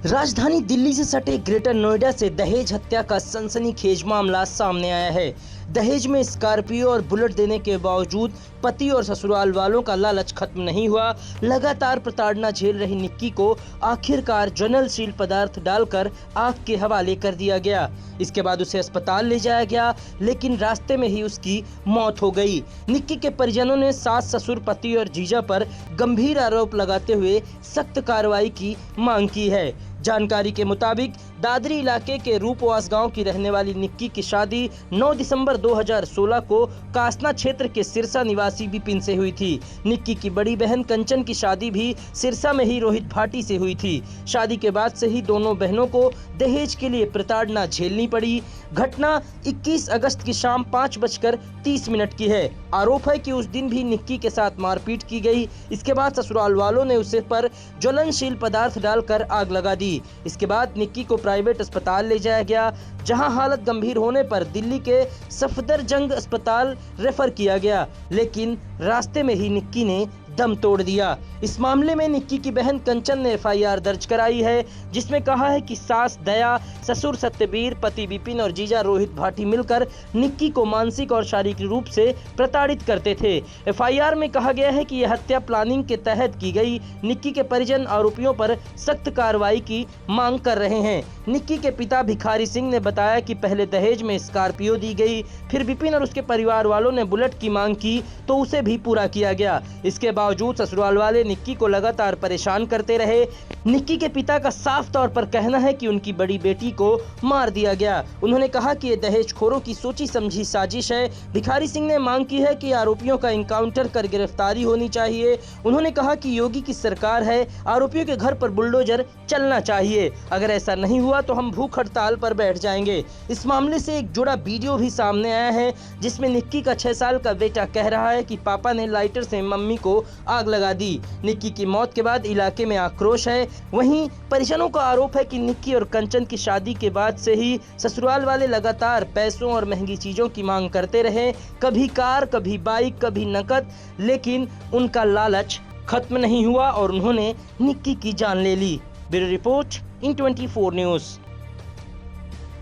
राजधानी दिल्ली से सटे ग्रेटर नोएडा से दहेज हत्या का सनसनीखेज मामला सामने आया है। दहेज में स्कॉर्पियो और बुलेट देने के बावजूद पति और ससुराल वालों का लालच खत्म नहीं हुआ। लगातार प्रताड़ना झेल रही निक्की को आखिरकार ज्वलनशील पदार्थ डालकर आग के हवाले कर दिया गया। इसके बाद उसे अस्पताल ले जाया गया, लेकिन रास्ते में ही उसकी मौत हो गई। निक्की के परिजनों ने सास, ससुर, पति और जीजा पर गंभीर आरोप लगाते हुए सख्त कार्रवाई की मांग की है। जानकारी के मुताबिक दादरी इलाके के रूपवास गांव की रहने वाली निक्की की शादी 9 दिसंबर 2016 को कासना क्षेत्र के सिरसा निवासी विपिन से हुई थी। निक्की की बड़ी बहन कंचन की शादी भी सिरसा में ही रोहित भाटी से हुई थी। शादी के बाद से ही दोनों बहनों को दहेज के लिए प्रताड़ना झेलनी पड़ी। घटना 21 अगस्त की शाम 5:30 की है। आरोप है कि उस दिन भी निक्की के साथ मारपीट की गई। इसके बाद ससुराल वालों ने उसे पर ज्वलनशील पदार्थ डालकर आग लगा दी। इसके बाद निक्की को प्राइवेट अस्पताल ले जाया गया, जहां हालत गंभीर होने पर दिल्ली के सफदरजंग अस्पताल रेफर किया गया, लेकिन रास्ते में ही निक्की ने दम तोड़ दिया। इस मामले में निक्की की बहन कंचन ने FIR दर्ज कराई है, जिसमें कहा है कि सास दया, ससुर सत्यवीर, पति विपिन और जीजा रोहित भाटी मिलकर निक्की को मानसिक और शारीरिक रूप से प्रताड़ित करते थे। FIR में कहा गया है कि यह हत्या प्लानिंग के तहत की गई। निक्की के परिजन आरोपियों पर सख्त कार्रवाई की मांग कर रहे हैं। निक्की के पिता भिखारी सिंह ने बताया कि पहले दहेज में स्कॉर्पियो दी गई, फिर विपिन और उसके परिवार वालों ने बुलेट की मांग की तो उसे भी पूरा किया गया। इसके बावजूद ससुराल वाले निक्की को लगातार परेशान करते रहे। निक्की के पिता का साफ तौर पर कहना है कि उनकी बड़ी बेटी को मार दिया गया। उन्होंने कहा कि ये दहेजखोरों की सोची समझी साजिश है। भिखारी सिंह ने मांग की है कि आरोपियों का इनकाउंटर कर गिरफ्तारी होनी चाहिए। उन्होंने कहा कि योगी की सरकार है, आरोपियों के घर पर बुलडोजर चलना चाहिए। अगर ऐसा नहीं हुआ तो हम भूख हड़ताल पर बैठ जाएंगे। इस मामले से एक जुड़ा वीडियो भी सामने आया है, जिसमें निक्की का 6 साल का बेटा कह रहा है कि पापा ने लाइटर से मम्मी को आग लगा दी। निक्की की मौत के बाद इलाके में आक्रोश है। वहीं परिजनों का आरोप है कि निक्की और कंचन की शादी के बाद से ही ससुराल वाले लगातार पैसों और महंगी चीजों की मांग करते रहे, कभी कार, कभी बाइक, कभी नकद, लेकिन उनका लालच खत्म नहीं हुआ और उन्होंने निक्की की जान ले ली। Bureau report, IN24 news.